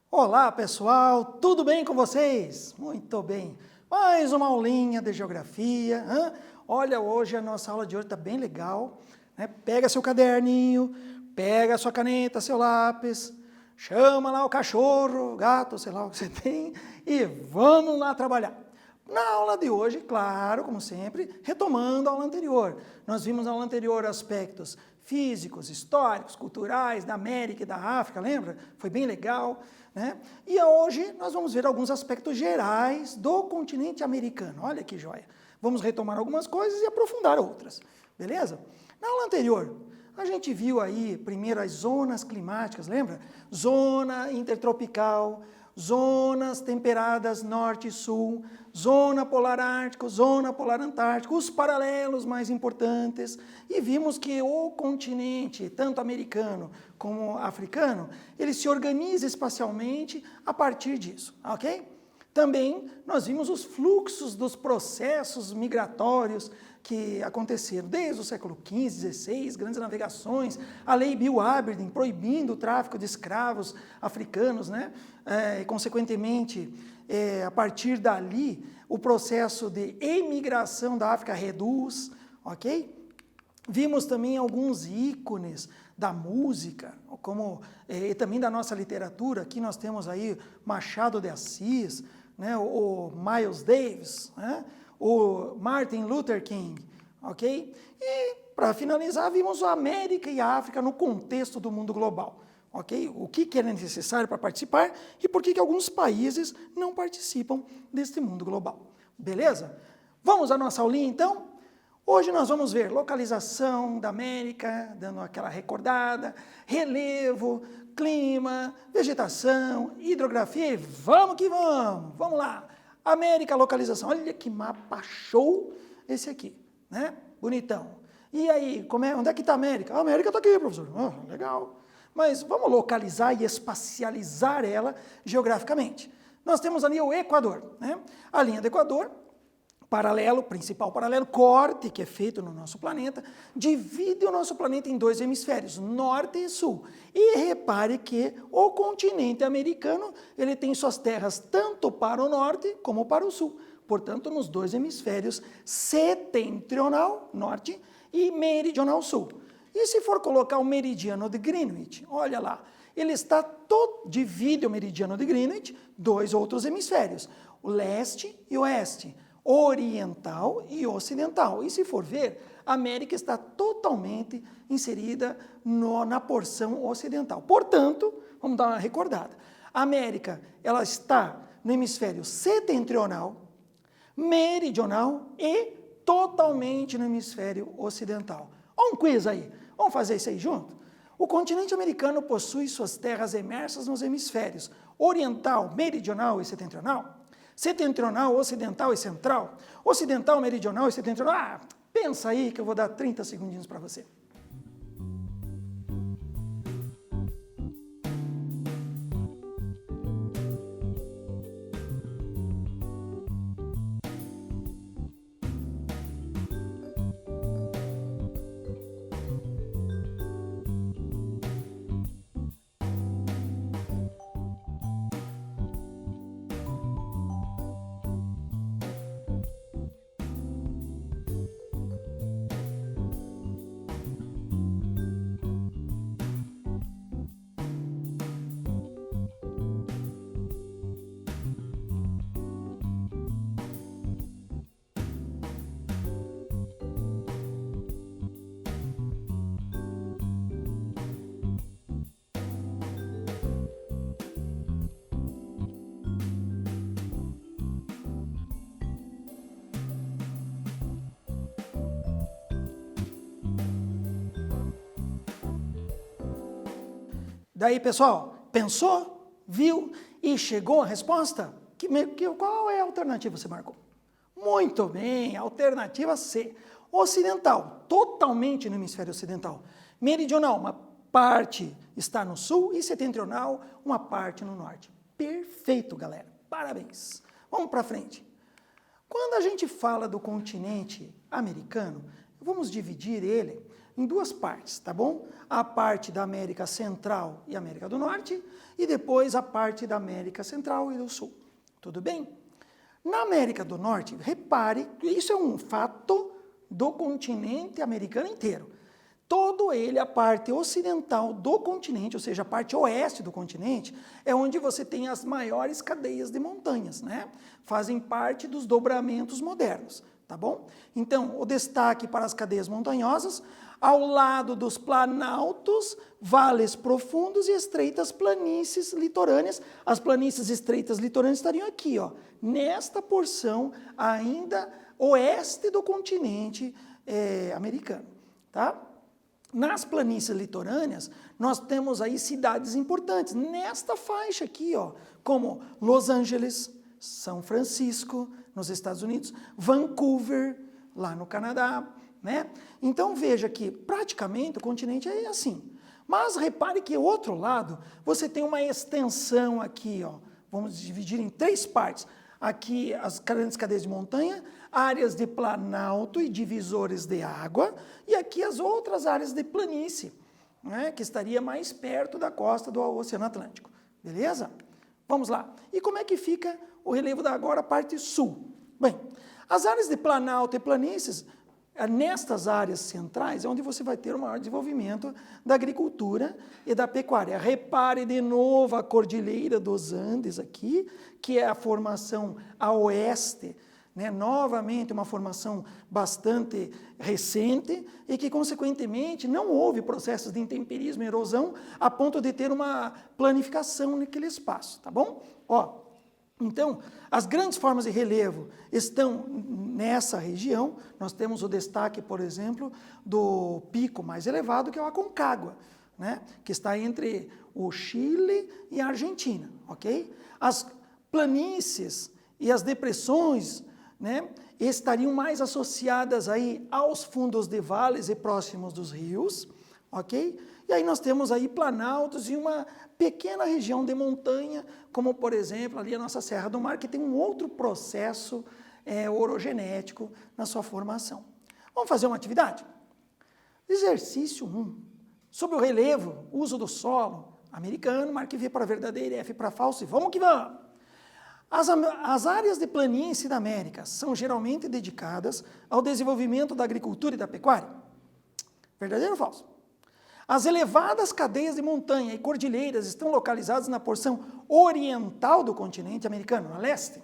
Olá pessoal, tudo bem com vocês? Muito bem, mais uma aulinha de geografia. Olha, hoje a nossa aula de hoje está bem legal, né? Pega seu caderninho, pega sua caneta, seu lápis, chama lá o cachorro, o gato, sei lá o que você tem, e vamos lá trabalhar. Na aula de hoje, claro, como sempre, retomando a aula anterior. Nós vimos na aula anterior aspectos físicos, históricos, culturais, da América e da África, lembra? Foi bem legal, né? E hoje nós vamos ver alguns aspectos gerais do continente americano. Olha que joia! Vamos retomar algumas coisas e aprofundar outras, beleza? Na aula anterior, a gente viu aí primeiro as zonas climáticas, lembra? Zona intertropical, zonas temperadas norte e sul, zona polar ártico, zona polar antártico, os paralelos mais importantes, e vimos que o continente, tanto americano como africano, ele se organiza espacialmente a partir disso, ok? Também nós vimos os fluxos dos processos migratórios que aconteceram desde o século XV, XVI, grandes navegações, a lei Bill Aberdeen proibindo o tráfico de escravos africanos, né? E, consequentemente, a partir dali, o processo de emigração da África reduz, ok? Vimos também alguns ícones da música, como, e também da nossa literatura. Aqui nós temos aí Machado de Assis, né? O Miles Davis, né? O Martin Luther King, ok? E, para finalizar, vimos a América e a África no contexto do mundo global, ok? O que é necessário para participar e por que alguns países não participam deste mundo global, beleza? Vamos à nossa aulinha, então? Hoje nós vamos ver localização da América, dando aquela recordada, relevo, clima, vegetação, hidrografia e vamos que vamos! Vamos lá! América, localização. Olha que mapa show esse aqui, né? Bonitão. E aí, onde é que está a América? A América está aqui, professor. Legal. Mas vamos localizar e espacializar ela geograficamente. Nós temos ali o Equador, né? A linha do Equador, paralelo, principal paralelo, corte que é feito no nosso planeta, divide o nosso planeta em dois hemisférios, norte e sul. E repare que o continente americano, ele tem suas terras tanto para o norte como para o sul. Portanto, nos dois hemisférios, setentrional, norte, e meridional, sul. E se for colocar o meridiano de Greenwich, olha lá, ele está divide o meridiano de Greenwich, dois outros hemisférios, o leste e o oeste, oriental e ocidental. E se for ver, a América está totalmente inserida na porção ocidental. Portanto, vamos dar uma recordada. A América, ela está no hemisfério setentrional, meridional e totalmente no hemisfério ocidental. Olha um quiz aí. Vamos fazer isso aí junto? O continente americano possui suas terras imersas nos hemisférios oriental, meridional e setentrional. Setentrional, ocidental e central. Ocidental, meridional e setentrional. Pensa aí que eu vou dar 30 segundinhos para você. Daí, pessoal, pensou, viu e chegou a resposta? Qual é a alternativa que você marcou? Muito bem, alternativa C. Ocidental, totalmente no hemisfério ocidental. Meridional, uma parte está no sul e setentrional, uma parte no norte. Perfeito, galera. Parabéns. Vamos para frente. Quando a gente fala do continente americano, vamos dividir ele em duas partes, tá bom? A parte da América Central e América do Norte e depois a parte da América Central e do Sul. Tudo bem? Na América do Norte, repare que isso é um fato do continente americano inteiro. Todo ele, a parte ocidental do continente, ou seja, a parte oeste do continente, é onde você tem as maiores cadeias de montanhas, né? Fazem parte dos dobramentos modernos, tá bom? Então, o destaque para as cadeias montanhosas, ao lado dos planaltos, vales profundos e estreitas planícies litorâneas. As planícies estreitas litorâneas estariam aqui, ó, nesta porção ainda oeste do continente americano, tá? Nas planícies litorâneas, nós temos aí cidades importantes, nesta faixa aqui, ó, como Los Angeles, São Francisco, nos Estados Unidos, Vancouver, lá no Canadá, né? Então veja que praticamente o continente é assim. Mas repare que, outro lado, você tem uma extensão aqui, ó, vamos dividir em três partes. Aqui as grandes cadeias de montanha, áreas de planalto e divisores de água, e aqui as outras áreas de planície, né, que estaria mais perto da costa do Oceano Atlântico. Beleza? Vamos lá. E como é que fica o relevo da agora parte sul? Bem, as áreas de planalto e planícies, nestas áreas centrais, é onde você vai ter o maior desenvolvimento da agricultura e da pecuária. Repare de novo a Cordilheira dos Andes aqui, que é a formação a oeste, né? Novamente uma formação bastante recente e que, consequentemente, não houve processos de intemperismo e erosão a ponto de ter uma planificação naquele espaço, tá bom? Ó, então, as grandes formas de relevo estão nessa região. Nós temos o destaque, por exemplo, do pico mais elevado, que é o Aconcagua, né? Que está entre o Chile e a Argentina, ok? As planícies e as depressões, né, estariam mais associadas aí aos fundos de vales e próximos dos rios, ok? E aí nós temos aí planaltos e uma pequena região de montanha, como por exemplo ali a nossa Serra do Mar, que tem um outro processo orogenético na sua formação. Vamos fazer uma atividade? Exercício 1. Sobre o relevo, uso do solo americano, marque V para verdadeiro, F para falso e vamos que vamos! As áreas de planície da América são geralmente dedicadas ao desenvolvimento da agricultura e da pecuária. Verdadeiro ou falso? As elevadas cadeias de montanha e cordilheiras estão localizadas na porção oriental do continente americano, a leste.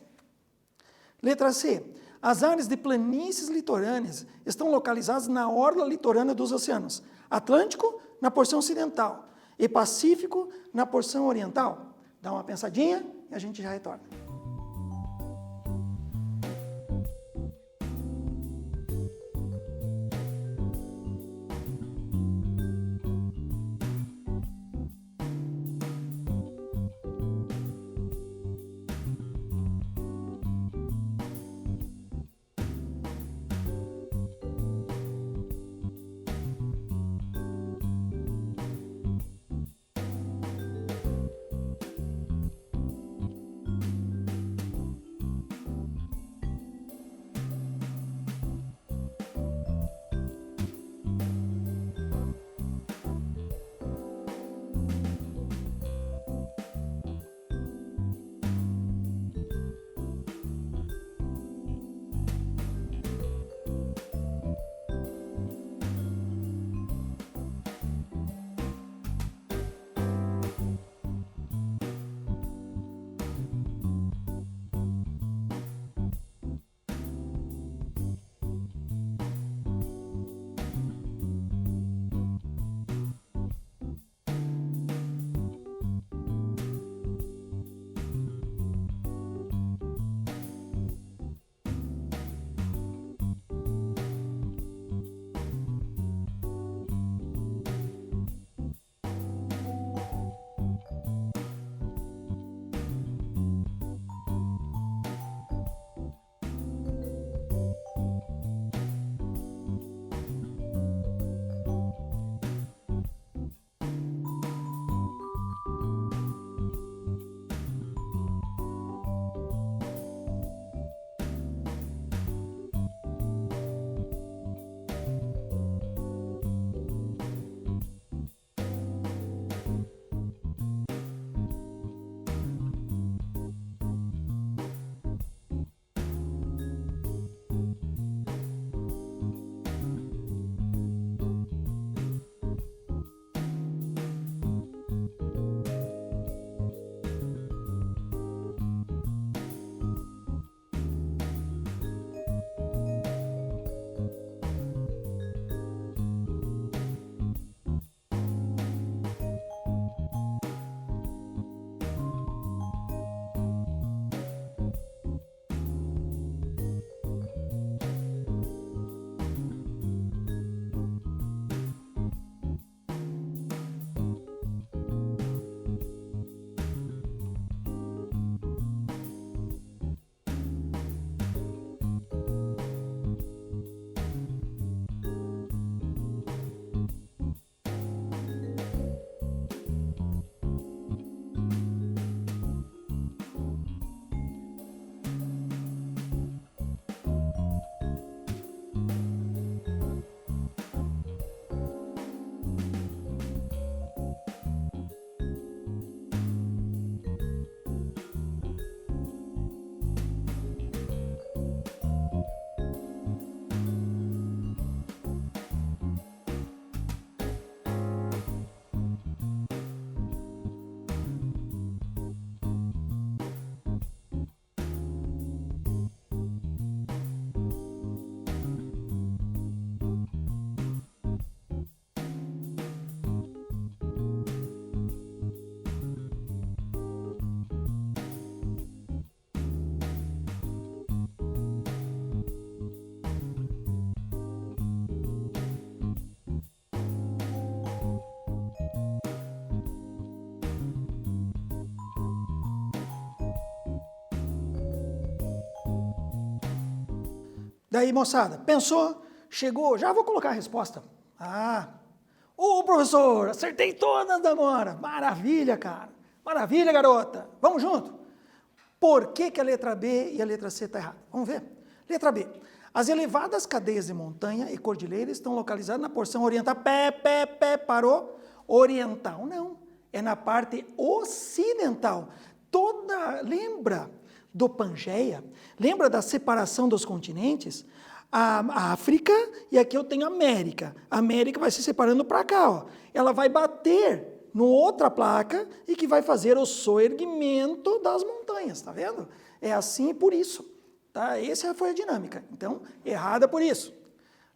Letra C. As áreas de planícies litorâneas estão localizadas na orla litorânea dos oceanos Atlântico, na porção ocidental, e Pacífico, na porção oriental. Dá uma pensadinha e a gente já retorna. Daí, moçada, pensou, chegou, já vou colocar a resposta. Ah, ô professor, acertei todas agora. Maravilha, cara. Maravilha, garota. Vamos junto. Por que que a letra B e a letra C está errada? Vamos ver. Letra B. As elevadas cadeias de montanha e cordilheiras estão localizadas na porção oriental. Parou. Oriental, não. É na parte ocidental. Lembra do Pangeia? Lembra da separação dos continentes? A África, e aqui eu tenho a América. A América vai se separando para cá, ó. Ela vai bater no outra placa e que vai fazer o soerguimento das montanhas, tá vendo? É assim por isso, tá? Essa foi a dinâmica. Então, errada por isso.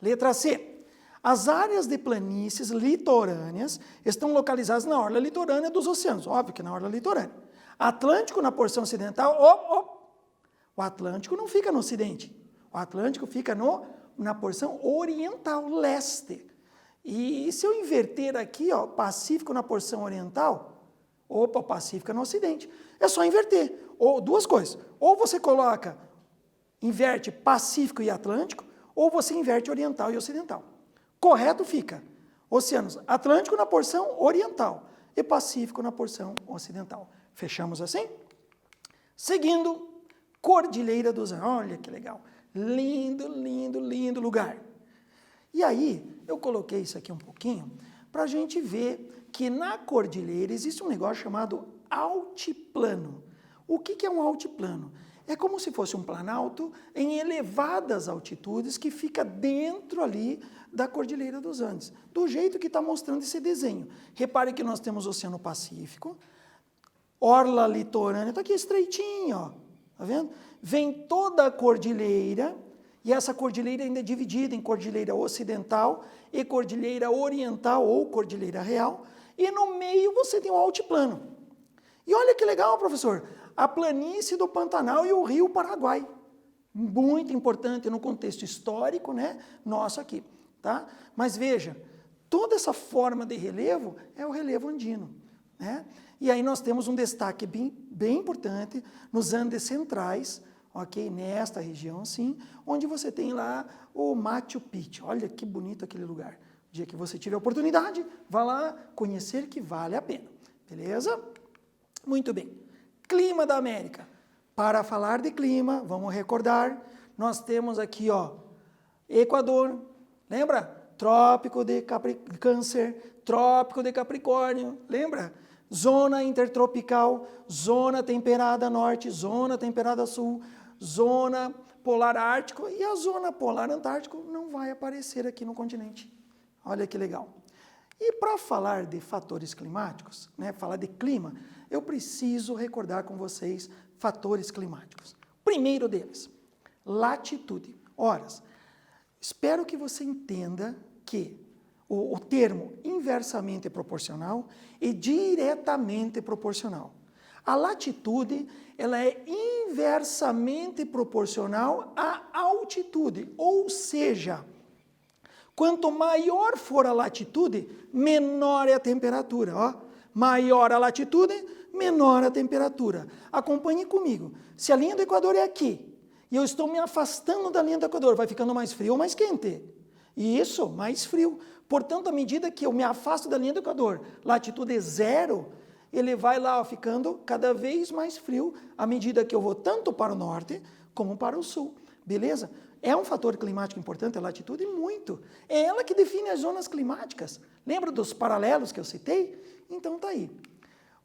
Letra C. As áreas de planícies litorâneas estão localizadas na orla litorânea dos oceanos. Óbvio que na orla litorânea. Atlântico na porção ocidental. O Atlântico não fica no ocidente. O Atlântico fica na porção oriental, leste. E se eu inverter aqui, ó, Pacífico na porção oriental, o Pacífico é no ocidente. É só inverter. Ou duas coisas. Ou você inverte Pacífico e Atlântico, ou você inverte oriental e ocidental. Correto fica oceanos Atlântico na porção oriental e Pacífico na porção ocidental. Fechamos assim? Seguindo, Cordilheira dos Andes. Olha que legal. Lindo, lindo, lindo lugar. E aí, eu coloquei isso aqui um pouquinho para a gente ver que na cordilheira existe um negócio chamado altiplano. O que é um altiplano? É como se fosse um planalto em elevadas altitudes que fica dentro ali da Cordilheira dos Andes, do jeito que está mostrando esse desenho. Repare que nós temos o Oceano Pacífico, orla litorânea, está aqui estreitinho, ó, tá vendo? Vem toda a cordilheira, e essa cordilheira ainda é dividida em cordilheira ocidental e cordilheira oriental ou cordilheira real, e no meio você tem o altiplano. E olha que legal, professor, a planície do Pantanal e o rio Paraguai. Muito importante no contexto histórico, né, nosso aqui, tá? Mas veja, toda essa forma de relevo é o relevo andino, né? E aí nós temos um destaque bem importante nos Andes centrais, ok? Nesta região, sim, onde você tem lá o Machu Picchu. Olha que bonito aquele lugar. O dia que você tiver oportunidade, vá lá conhecer que vale a pena. Beleza? Muito bem. Clima da América. Para falar de clima, vamos recordar, nós temos aqui, ó, Equador, lembra? Trópico de Câncer, Trópico de Capricórnio, lembra? Zona intertropical, zona temperada norte, zona temperada sul, zona polar ártico e a zona polar antártico não vai aparecer aqui no continente. Olha que legal. E para falar de fatores climáticos, né, falar de clima, eu preciso recordar com vocês fatores climáticos. Primeiro deles, latitude. Horas. Espero que você entenda que o termo inversamente proporcional e diretamente proporcional. A latitude, ela é inversamente proporcional à altitude, ou seja, quanto maior for a latitude, menor é a temperatura. Ó. Maior a latitude, menor a temperatura. Acompanhe comigo. Se a linha do Equador é aqui, e eu estou me afastando da linha do Equador, vai ficando mais frio ou mais quente? Isso, mais frio. Portanto, à medida que eu me afasto da linha do Equador, latitude é 0, ele vai lá ó, ficando cada vez mais frio, à medida que eu vou tanto para o norte como para o sul. Beleza? É um fator climático importante a latitude? Muito. É ela que define as zonas climáticas. Lembra dos paralelos que eu citei? Então tá aí.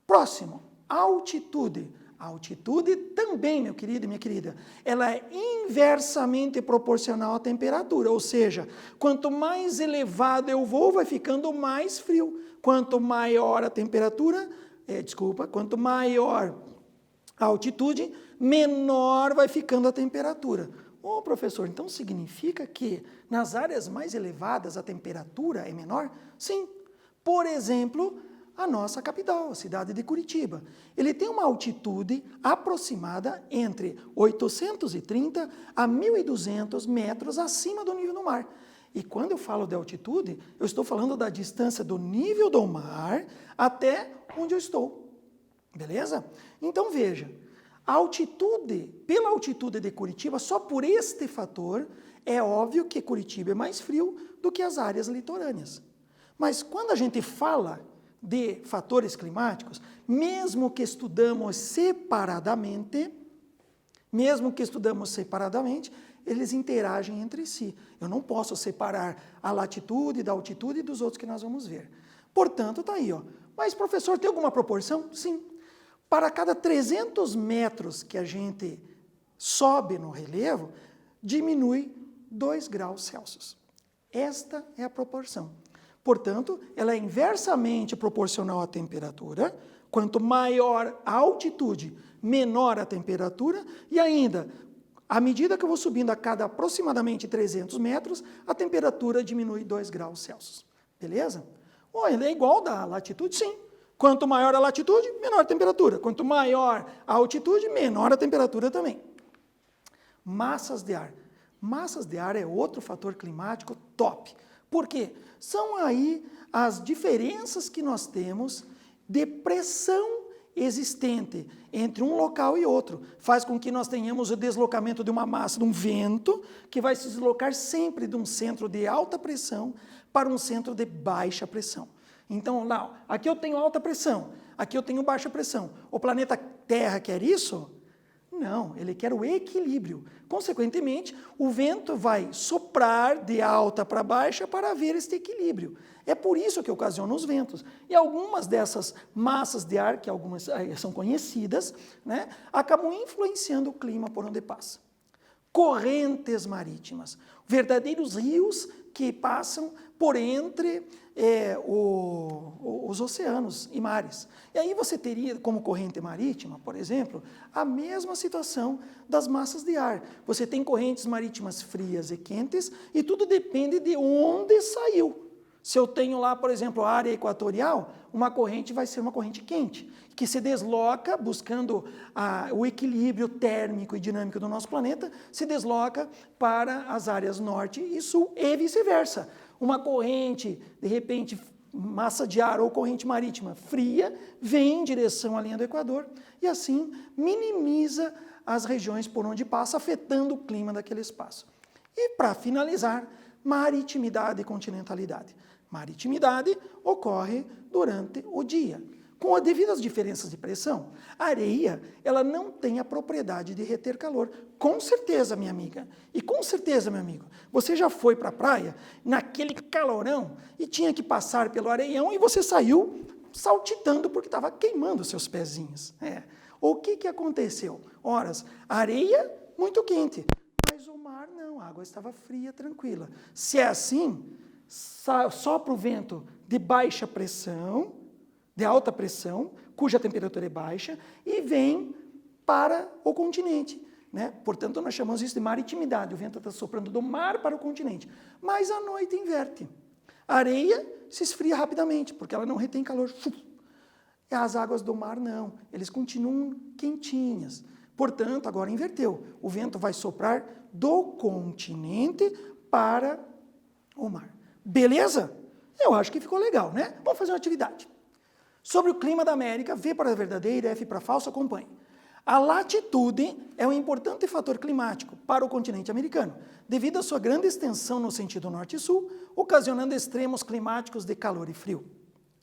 Próximo, altitude. A altitude também, meu querido e minha querida, ela é inversamente proporcional à temperatura, ou seja, quanto mais elevado eu vou, vai ficando mais frio. Quanto maior a temperatura, quanto maior a altitude, menor vai ficando a temperatura. Ô, professor, então significa que nas áreas mais elevadas a temperatura é menor? Sim. Por exemplo, a nossa capital, a cidade de Curitiba. Ele tem uma altitude aproximada entre 830 a 1.200 metros acima do nível do mar. E quando eu falo de altitude, eu estou falando da distância do nível do mar até onde eu estou. Beleza? Então veja, a altitude, pela altitude de Curitiba, só por este fator, É óbvio que Curitiba é mais frio do que as áreas litorâneas. Mas quando a gente fala de fatores climáticos, mesmo que estudamos separadamente, eles interagem entre si. Eu não posso separar a latitude da altitude dos outros que nós vamos ver. Portanto, está aí. Ó. Mas, professor, tem alguma proporção? Sim. Para cada 300 metros que a gente sobe no relevo, diminui 2 graus Celsius. Esta é a proporção. Portanto, ela é inversamente proporcional à temperatura. Quanto maior a altitude, menor a temperatura. E ainda, à medida que eu vou subindo a cada aproximadamente 300 metros, a temperatura diminui 2 graus Celsius. Beleza? Ele é igual da latitude? Sim. Quanto maior a latitude, menor a temperatura. Quanto maior a altitude, menor a temperatura também. Massas de ar. Massas de ar é outro fator climático top. Por quê? São aí as diferenças que nós temos de pressão existente entre um local e outro. Faz com que nós tenhamos o deslocamento de uma massa, de um vento, que vai se deslocar sempre de um centro de alta pressão para um centro de baixa pressão. Então, lá, aqui eu tenho alta pressão, aqui eu tenho baixa pressão. O planeta Terra quer isso? Não, ele quer o equilíbrio. Consequentemente, o vento vai soprar de alta para baixa para haver este equilíbrio. É por isso que ocasiona os ventos. E algumas dessas massas de ar, que algumas são conhecidas, né, acabam influenciando o clima por onde passa. Correntes marítimas, verdadeiros rios que passam por entre os oceanos e mares. E aí você teria, como corrente marítima, por exemplo, a mesma situação das massas de ar. Você tem correntes marítimas frias e quentes, e tudo depende de onde saiu. Se eu tenho lá, por exemplo, a área equatorial, uma corrente vai ser uma corrente quente, que se desloca, buscando o equilíbrio térmico e dinâmico do nosso planeta, se desloca para as áreas norte e sul e vice-versa. Uma corrente, de repente, massa de ar ou corrente marítima fria, vem em direção à linha do Equador e assim minimiza as regiões por onde passa, afetando o clima daquele espaço. E para finalizar, maritimidade e continentalidade. Maritimidade ocorre durante o dia. Com as devidas diferenças de pressão, a areia ela não tem a propriedade de reter calor. Com certeza, minha amiga, e com certeza, meu amigo, você já foi para a praia naquele calorão e tinha que passar pelo areião e você saiu saltitando porque estava queimando seus pezinhos. O que aconteceu? Horas, areia muito quente, mas o mar não, a água estava fria, tranquila. Se é assim, sopra o vento de baixa pressão, de alta pressão, cuja temperatura é baixa, e vem para o continente. Né? Portanto, nós chamamos isso de maritimidade. O vento está soprando do mar para o continente. Mas à noite inverte. A areia se esfria rapidamente, porque ela não retém calor. E as águas do mar não, eles continuam quentinhas. Portanto, agora inverteu. O vento vai soprar do continente para o mar. Beleza? Eu acho que ficou legal, né? Vamos fazer uma atividade. Sobre o clima da América, V para verdadeiro, F para falso, acompanhe. A latitude é um importante fator climático para o continente americano, devido à sua grande extensão no sentido norte e sul, ocasionando extremos climáticos de calor e frio.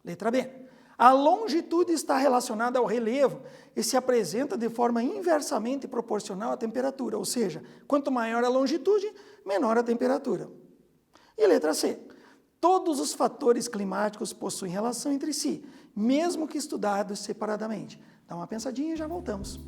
Letra B. A longitude está relacionada ao relevo e se apresenta de forma inversamente proporcional à temperatura, ou seja, quanto maior a longitude, menor a temperatura. E letra C. Todos os fatores climáticos possuem relação entre si, mesmo que estudados separadamente. Dá uma pensadinha e já voltamos.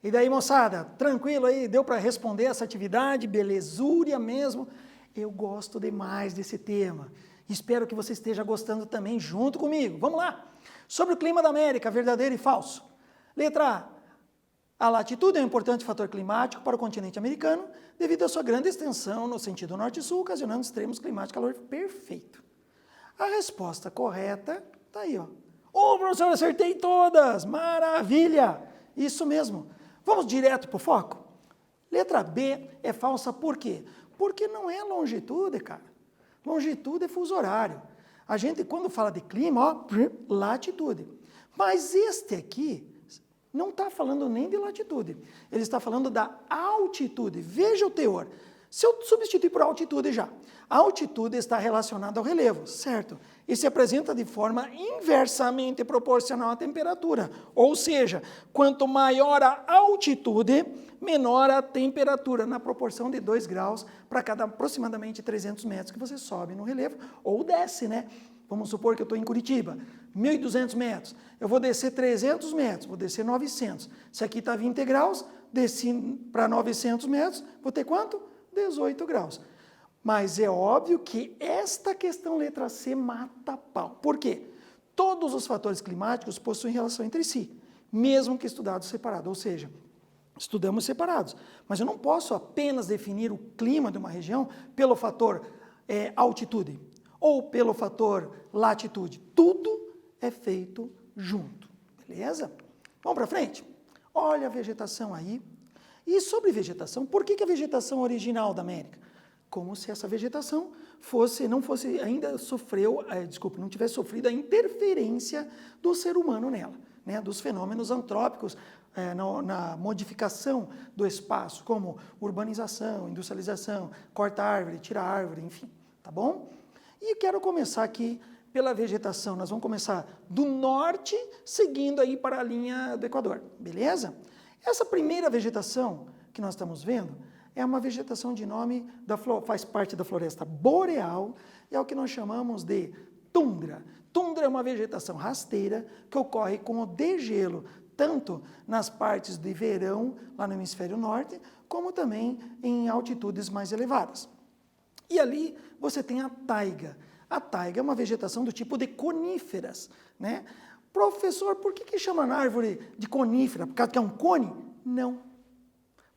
E daí, moçada, tranquilo aí, deu para responder essa atividade, belezúria mesmo. Eu gosto demais desse tema. Espero que você esteja gostando também junto comigo. Vamos lá! Sobre o clima da América, verdadeiro e falso. Letra A. A latitude é um importante fator climático para o continente americano, devido à sua grande extensão no sentido norte-sul, ocasionando extremos climáticos de calor perfeito. A resposta correta está aí, ó. Ô, professor, acertei todas! Maravilha! Isso mesmo. Vamos direto para o foco? Letra B é falsa por quê? Porque não é longitude, cara. Longitude é fuso horário. A gente, quando fala de clima, ó, latitude. Mas este aqui não está falando nem de latitude. Ele está falando da altitude. Veja o teor. Se eu substituir por altitude já, a altitude está relacionada ao relevo, certo? E se apresenta de forma inversamente proporcional à temperatura. Ou seja, quanto maior a altitude, menor a temperatura, na proporção de 2 graus para cada aproximadamente 300 metros que você sobe no relevo, ou desce, né? Vamos supor que eu estou em Curitiba, 1.200 metros. Eu vou descer 300 metros, vou descer 900. Se aqui está 20 graus, desci para 900 metros, vou ter quanto? 18 graus. Mas é óbvio que esta questão letra C mata pau. Por quê? Todos os fatores climáticos possuem relação entre si, mesmo que estudados separados, ou seja, estudamos separados. Mas eu não posso apenas definir o clima de uma região pelo fator altitude ou pelo fator latitude. Tudo é feito junto, beleza? Vamos para frente? Olha a vegetação aí. E sobre vegetação, por que a vegetação original da América? Como se essa vegetação não tivesse sofrido a interferência do ser humano nela, né? Dos fenômenos antrópicos na modificação do espaço, como urbanização, industrialização, corta árvore, tira árvore, enfim, tá bom? E quero começar aqui pela vegetação. Nós vamos começar do norte, seguindo aí para a linha do Equador, beleza? Essa primeira vegetação que nós estamos vendo é uma vegetação de nome, faz parte da floresta boreal, é o que nós chamamos de tundra. Tundra é uma vegetação rasteira que ocorre com o degelo, tanto nas partes de verão, lá no hemisfério norte, como também em altitudes mais elevadas. E ali você tem a taiga. A taiga é uma vegetação do tipo de coníferas, né? Professor, por que chama a árvore de conífera? Por causa que é um cone? Não.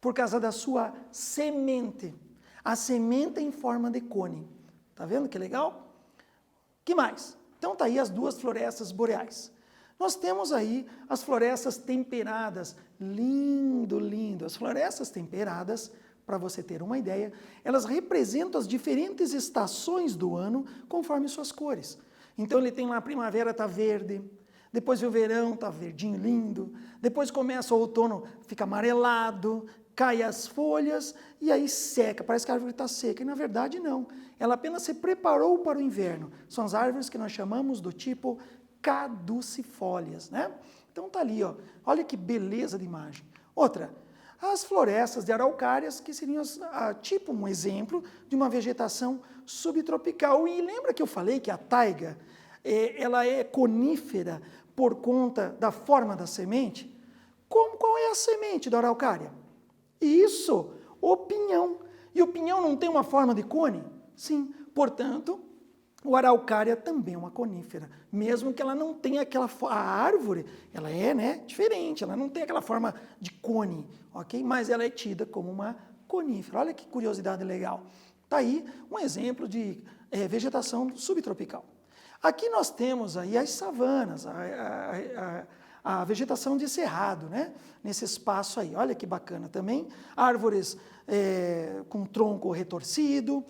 Por causa da sua semente. A semente é em forma de cone. Tá vendo que legal? Que mais? Então tá aí as duas florestas boreais. Nós temos aí as florestas temperadas. Lindo, lindo. As florestas temperadas, para você ter uma ideia, elas representam as diferentes estações do ano conforme suas cores. Então ele tem lá a primavera, está verde. Depois o verão está verdinho, lindo. Depois começa o outono, fica amarelado, cai as folhas e aí seca. Parece que a árvore está seca. E na verdade não. Ela apenas se preparou para o inverno. São as árvores que nós chamamos do tipo caducifólias, né? Então está ali, ó. Olha que beleza de imagem. Outra, as florestas de araucárias, que seriam tipo um exemplo de uma vegetação subtropical. E lembra que eu falei que a taiga, ela é conífera por conta da forma da semente? Qual é a semente da araucária? Isso, o pinhão. E o pinhão não tem uma forma de cone? Sim, portanto, o araucária também é uma conífera. Mesmo que ela não tenha aquela... A árvore, ela é, né, diferente, ela não tem aquela forma de cone, ok? Mas ela é tida como uma conífera. Olha que curiosidade legal. Está aí um exemplo de vegetação subtropical. Aqui nós temos aí as savanas, a vegetação de cerrado, né? Nesse espaço aí. Olha que bacana também. Árvores com tronco retorcido,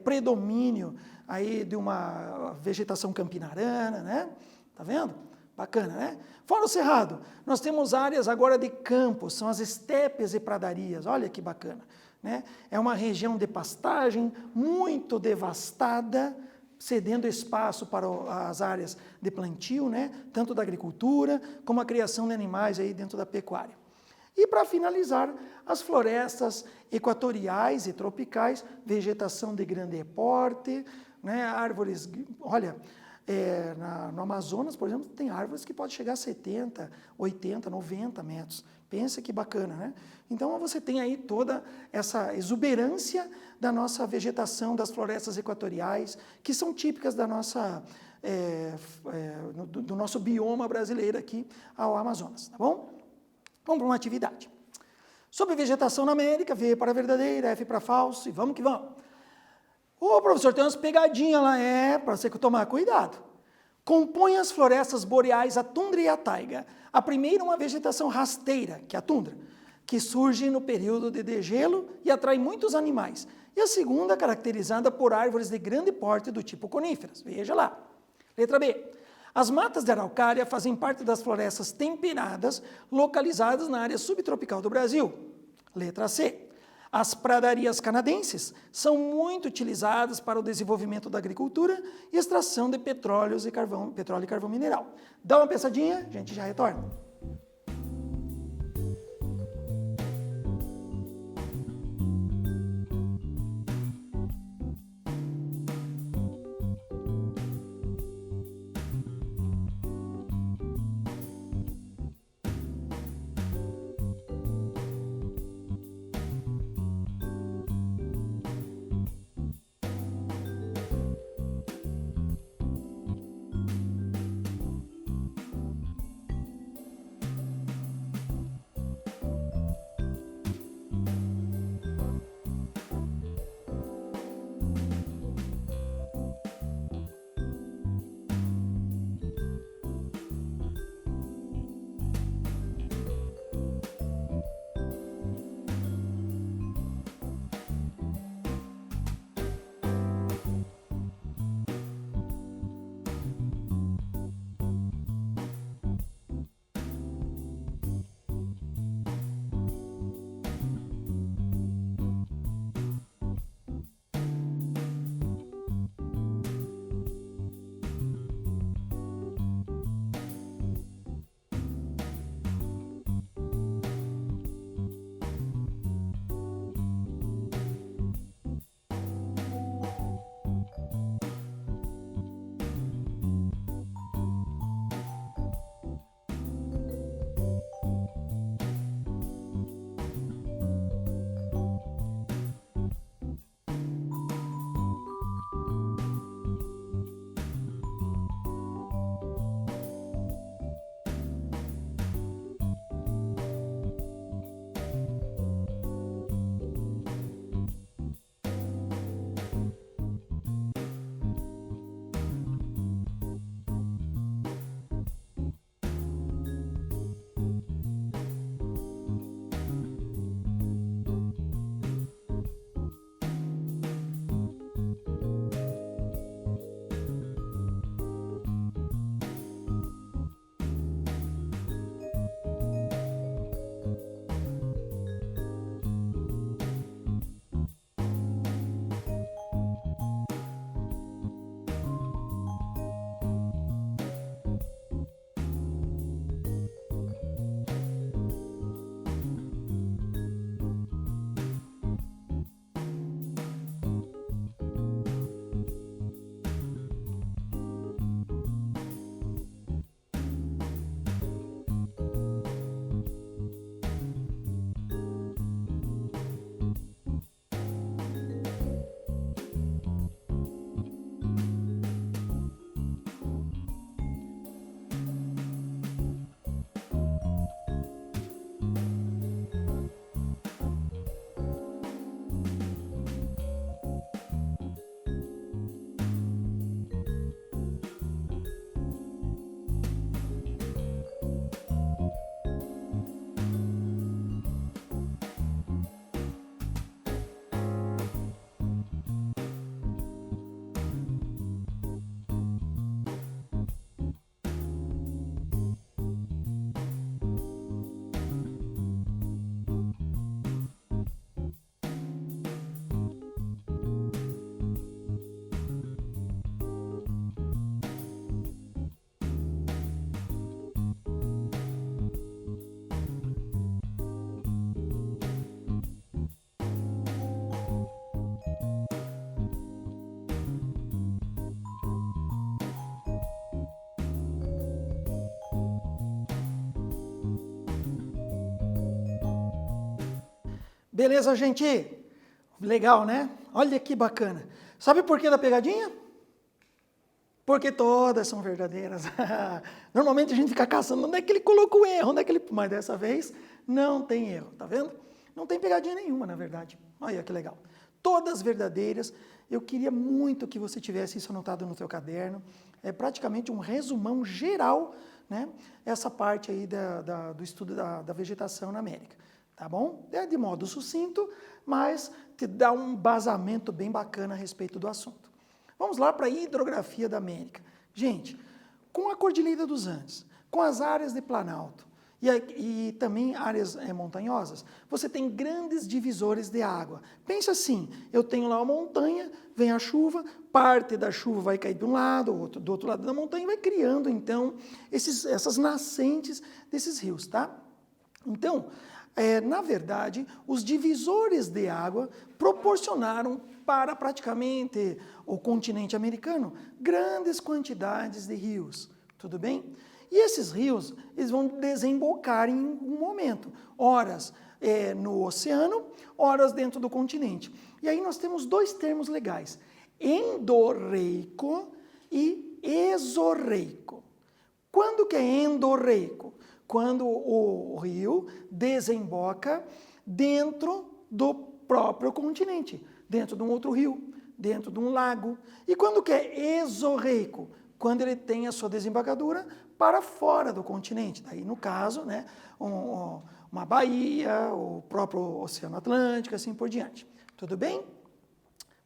predomínio aí de uma vegetação campinarana, né? Tá vendo? Bacana, né? Fora o cerrado, nós temos áreas agora de campos, são as estepes e pradarias. Olha que bacana, né? É uma região de pastagem muito devastada, cedendo espaço para as áreas de plantio, né? Tanto da agricultura como a criação de animais aí dentro da pecuária. E para finalizar, as florestas equatoriais e tropicais, vegetação de grande porte, né? Árvores, olha, no Amazonas, por exemplo, tem árvores que podem chegar a 70, 80, 90 metros. Pensa que bacana, né? Então você tem aí toda essa exuberância da nossa vegetação, das florestas equatoriais, que são típicas da nossa, do nosso bioma brasileiro aqui ao Amazonas, tá bom? Vamos para uma atividade. Sobre vegetação na América, V para verdadeira, F para falso, e vamos que vamos. Ô, professor, tem umas pegadinhas lá, para você tomar cuidado. Compõe as florestas boreais a tundra e a taiga. A primeira é uma vegetação rasteira, que é a tundra, que surge no período de degelo e atrai muitos animais. E a segunda, caracterizada por árvores de grande porte do tipo coníferas. Veja lá. Letra B. As matas de araucária fazem parte das florestas temperadas localizadas na área subtropical do Brasil. Letra C. As pradarias canadenses são muito utilizadas para o desenvolvimento da agricultura e extração de petróleo e carvão mineral. Dá uma pensadinha, a gente já retorna. Beleza, gente? Legal, né? Olha que bacana. Sabe por que da pegadinha? Porque todas são verdadeiras. Normalmente a gente fica caçando onde é que ele colocou o erro, onde é que ele... Mas dessa vez não tem erro, tá vendo? Não tem pegadinha nenhuma, na verdade. Olha que legal. Todas verdadeiras. Eu queria muito que você tivesse isso anotado no teu caderno. É praticamente um resumão geral, né? Essa parte aí do estudo da vegetação na América. Tá bom? É de modo sucinto, mas te dá um embasamento bem bacana a respeito do assunto. Vamos lá para a hidrografia da América. Gente, com a Cordilheira dos Andes, com as áreas de planalto e também áreas montanhosas, você tem grandes divisores de água. Pensa assim, eu tenho lá uma montanha, vem a chuva, parte da chuva vai cair de um lado, outro, do outro lado da montanha, e vai criando, então, essas nascentes desses rios, tá? Então, na verdade, os divisores de água proporcionaram para praticamente o continente americano grandes quantidades de rios, tudo bem? E esses rios, eles vão desembocar em um momento, horas no oceano, horas dentro do continente. E aí nós temos dois termos legais, endorreico e exorreico. Quando que é endorreico? Quando o rio desemboca dentro do próprio continente, dentro de um outro rio, dentro de um lago. E quando que é exorreico? Quando ele tem a sua desembocadura para fora do continente. Daí, no caso, né, uma baía, o próprio Oceano Atlântico, assim por diante. Tudo bem?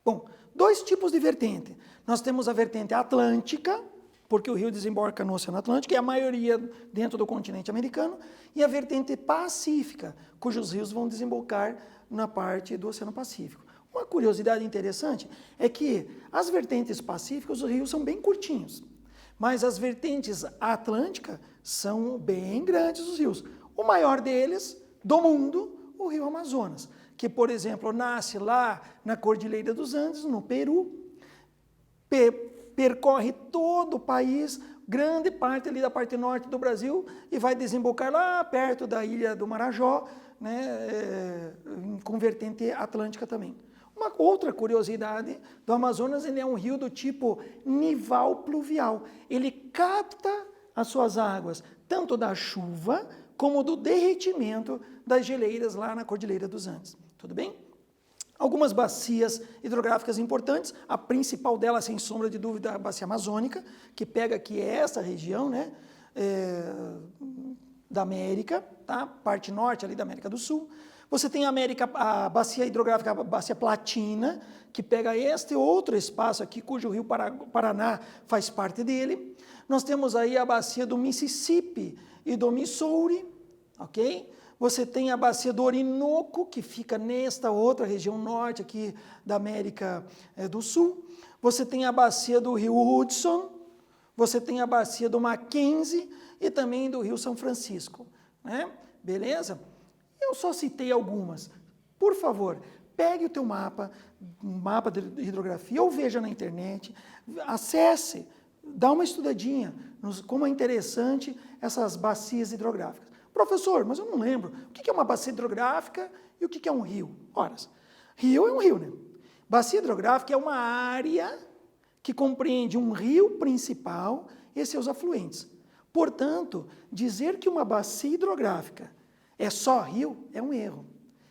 Bom, dois tipos de vertente. Nós temos a vertente atlântica, porque o rio desemboca no Oceano Atlântico, e a maioria dentro do continente americano, e a vertente pacífica, cujos rios vão desembocar na parte do Oceano Pacífico. Uma curiosidade interessante é que as vertentes pacíficas, os rios são bem curtinhos, mas as vertentes atlânticas são bem grandes os rios. O maior deles, do mundo, o rio Amazonas, que, por exemplo, nasce lá na Cordilheira dos Andes, no Peru, percorre todo o país, grande parte ali da parte norte do Brasil, e vai desembocar lá perto da ilha do Marajó, né, com vertente atlântica também. Uma outra curiosidade do Amazonas, ele é um rio do tipo nival pluvial. Ele capta as suas águas, tanto da chuva, como do derretimento das geleiras lá na Cordilheira dos Andes. Tudo bem? Algumas bacias hidrográficas importantes, a principal delas, sem sombra de dúvida, a bacia amazônica, que pega aqui essa região, né, da América, tá? Parte norte ali da América do Sul. Você tem a bacia hidrográfica, a bacia platina, que pega este outro espaço aqui, cujo rio Paraná faz parte dele. Nós temos aí a bacia do Mississippi e do Missouri, ok? Você tem a bacia do Orinoco, que fica nesta outra região norte aqui da América do Sul. Você tem a bacia do rio Hudson, você tem a bacia do Mackenzie e também do rio São Francisco, né? Beleza? Eu só citei algumas. Por favor, pegue o teu mapa, um mapa de hidrografia, ou veja na internet, acesse, dá uma estudadinha, como é interessante essas bacias hidrográficas. Professor, mas eu não lembro. O que é uma bacia hidrográfica e o que é um rio? Ora, rio é um rio, né? Bacia hidrográfica é uma área que compreende um rio principal e seus afluentes. Portanto, dizer que uma bacia hidrográfica é só rio é um erro.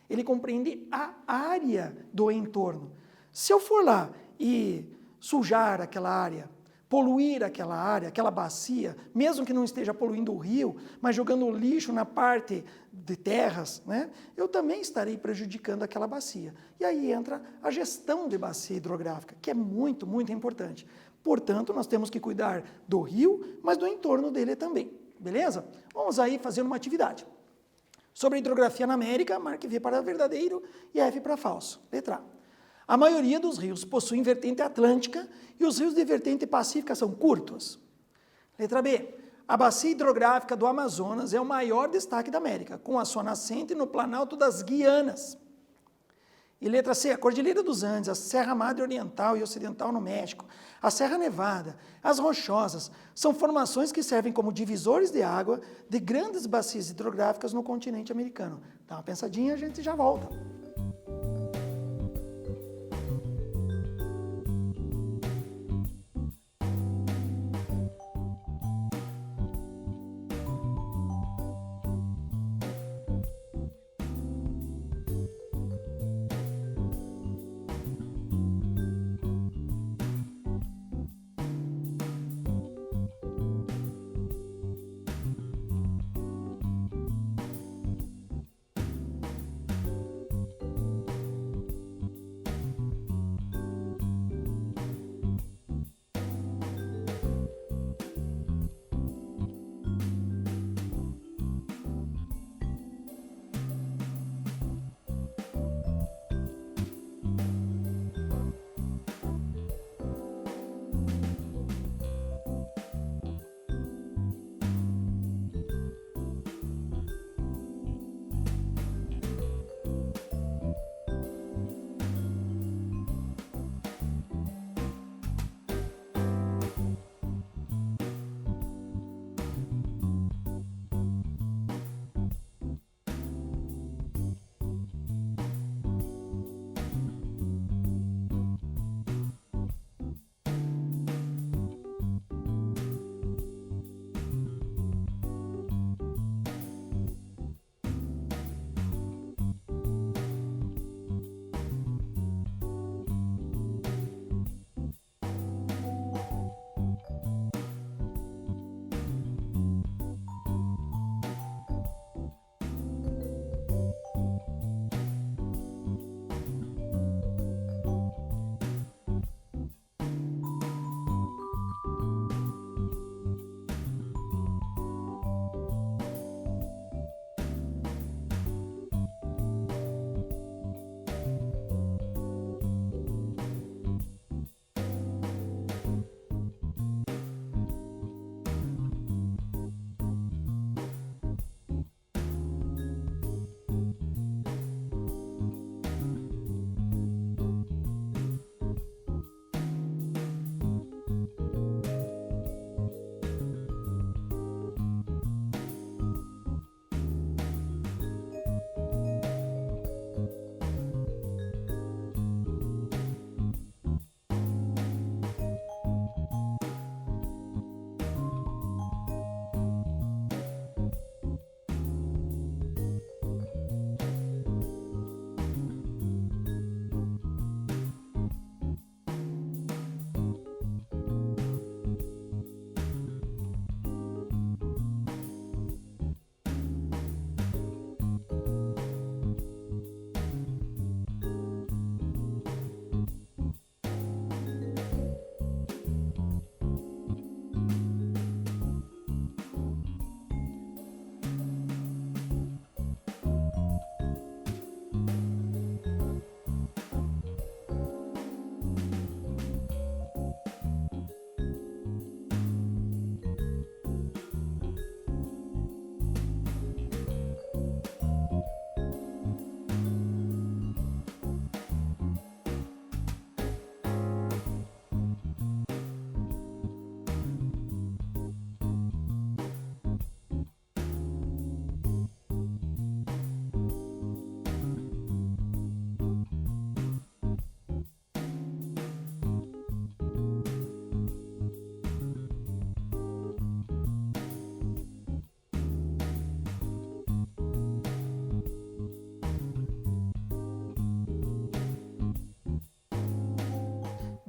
Ele compreende a área do entorno. Se eu for lá e sujar aquela área, poluir aquela área, aquela bacia, mesmo que não esteja poluindo o rio, mas jogando lixo na parte de terras, né, eu também estarei prejudicando aquela bacia. E aí entra a gestão de bacia hidrográfica, que é muito, muito importante. Portanto, nós temos que cuidar do rio, mas do entorno dele também. Beleza? Vamos aí fazer uma atividade. Sobre a hidrografia na América, marque V para verdadeiro e F para falso. Letra A. A maioria dos rios possuem vertente atlântica e os rios de vertente pacífica são curtos. Letra B. A bacia hidrográfica do Amazonas é o maior destaque da América, com a sua nascente no Planalto das Guianas. E letra C. A Cordilheira dos Andes, a Serra Madre Oriental e Ocidental no México, a Serra Nevada, as Rochosas, são formações que servem como divisores de água de grandes bacias hidrográficas no continente americano. Dá uma pensadinha, a gente já volta.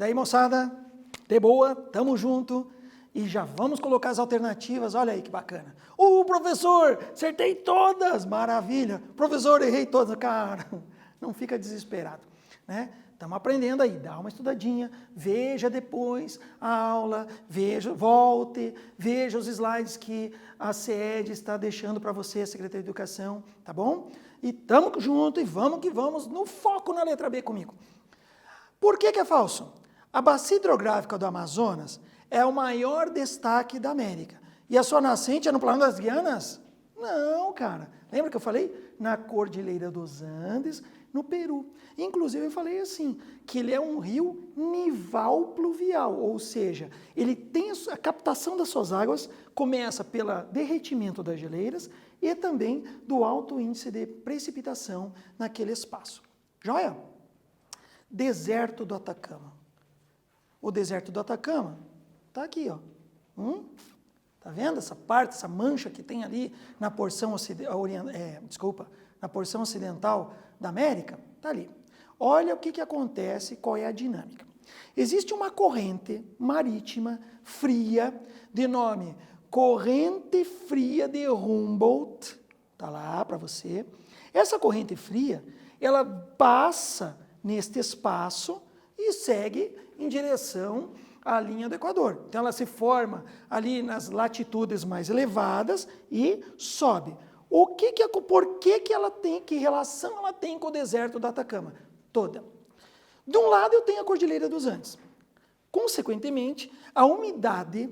Daí, moçada, de boa, tamo junto e já vamos colocar as alternativas. Olha aí que bacana. Professor, acertei todas, maravilha. Professor, errei todas. Cara, não fica desesperado, né? Estamos aprendendo aí, dá uma estudadinha, veja depois a aula, volte, veja os slides que a CED está deixando para você, a Secretaria de Educação, tá bom? E estamos junto e vamos que vamos, no foco na letra B comigo. Por que é falso? A bacia hidrográfica do Amazonas é o maior destaque da América. E a sua nascente é no Planalto das Guianas? Não, cara. Lembra que eu falei? Na Cordilheira dos Andes, no Peru. Inclusive eu falei assim, que ele é um rio nival pluvial, ou seja, ele tem a captação das suas águas, começa pelo derretimento das geleiras e também do alto índice de precipitação naquele espaço. Joia? Deserto do Atacama. O deserto do Atacama está aqui, ó. Tá vendo essa parte, essa mancha que tem ali na porção na porção ocidental da América? Tá ali. Olha o que acontece, qual é a dinâmica. Existe uma corrente marítima fria de nome Corrente Fria de Humboldt, tá lá para você. Essa corrente fria, ela passa neste espaço e segue em direção à linha do Equador. Então ela se forma ali nas latitudes mais elevadas e sobe. Por que ela tem, que relação ela tem com o deserto do Atacama? Toda. De um lado eu tenho a Cordilheira dos Andes. Consequentemente, a umidade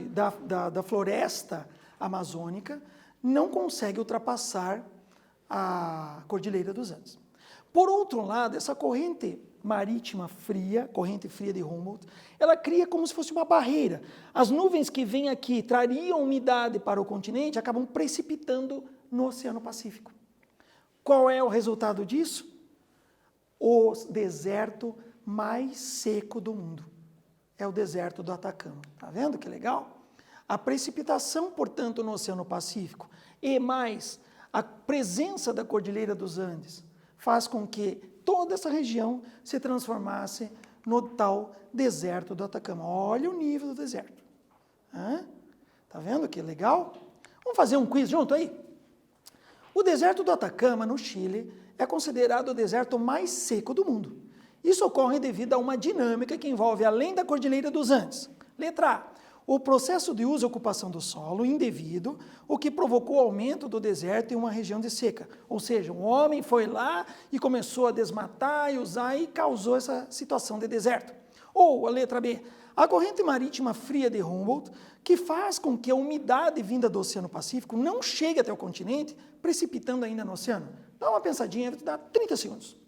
da floresta amazônica não consegue ultrapassar a Cordilheira dos Andes. Por outro lado, essa corrente marítima fria, corrente fria de Humboldt, ela cria como se fosse uma barreira. As nuvens que vêm aqui trariam umidade para o continente, acabam precipitando no Oceano Pacífico. Qual é o resultado disso? O deserto mais seco do mundo. É o deserto do Atacama. Tá vendo que legal? A precipitação, portanto, no Oceano Pacífico e mais a presença da Cordilheira dos Andes faz com que toda essa região se transformasse no tal deserto do Atacama. Olha o nível do deserto. Tá vendo que legal? Vamos fazer um quiz junto aí? O deserto do Atacama, no Chile, é considerado o deserto mais seco do mundo. Isso ocorre devido a uma dinâmica que envolve, além da Cordilheira dos Andes. Letra A. O processo de uso e ocupação do solo indevido, o que provocou o aumento do deserto em uma região de seca. Ou seja, um homem foi lá e começou a desmatar e usar e causou essa situação de deserto. Ou a letra B. A corrente marítima fria de Humboldt, que faz com que a umidade vinda do Oceano Pacífico não chegue até o continente, precipitando ainda no oceano. Dá uma pensadinha, vai te dar 30 segundos.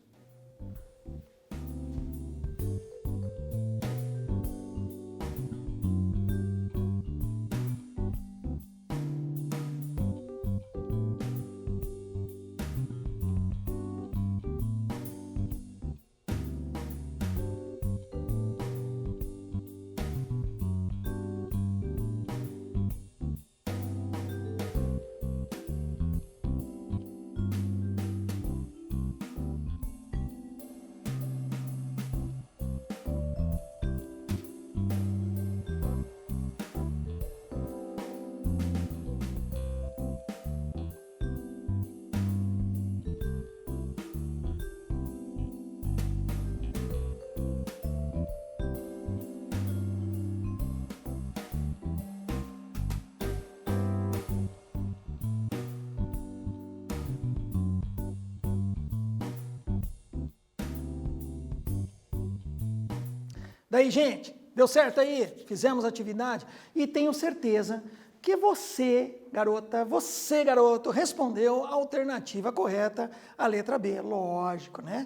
Daí, gente, deu certo aí? Fizemos a atividade? E tenho certeza que você, garota, você, garoto, respondeu a alternativa correta, a letra B, lógico, né?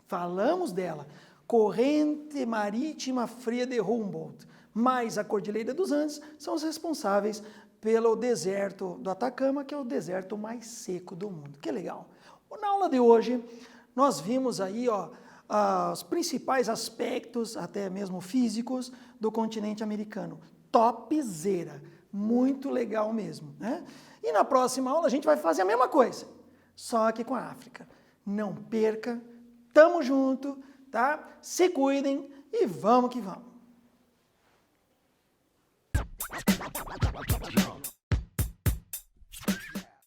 Falamos dela. Corrente marítima fria de Humboldt, mais a Cordilheira dos Andes, são os responsáveis pelo deserto do Atacama, que é o deserto mais seco do mundo. Que legal. Na aula de hoje, nós vimos aí, ó, os principais aspectos, até mesmo físicos, do continente americano. Topzera, muito legal mesmo, né? E na próxima aula a gente vai fazer a mesma coisa, só que com a África. Não perca, Tamo junto, tá? Se cuidem e vamos que vamos.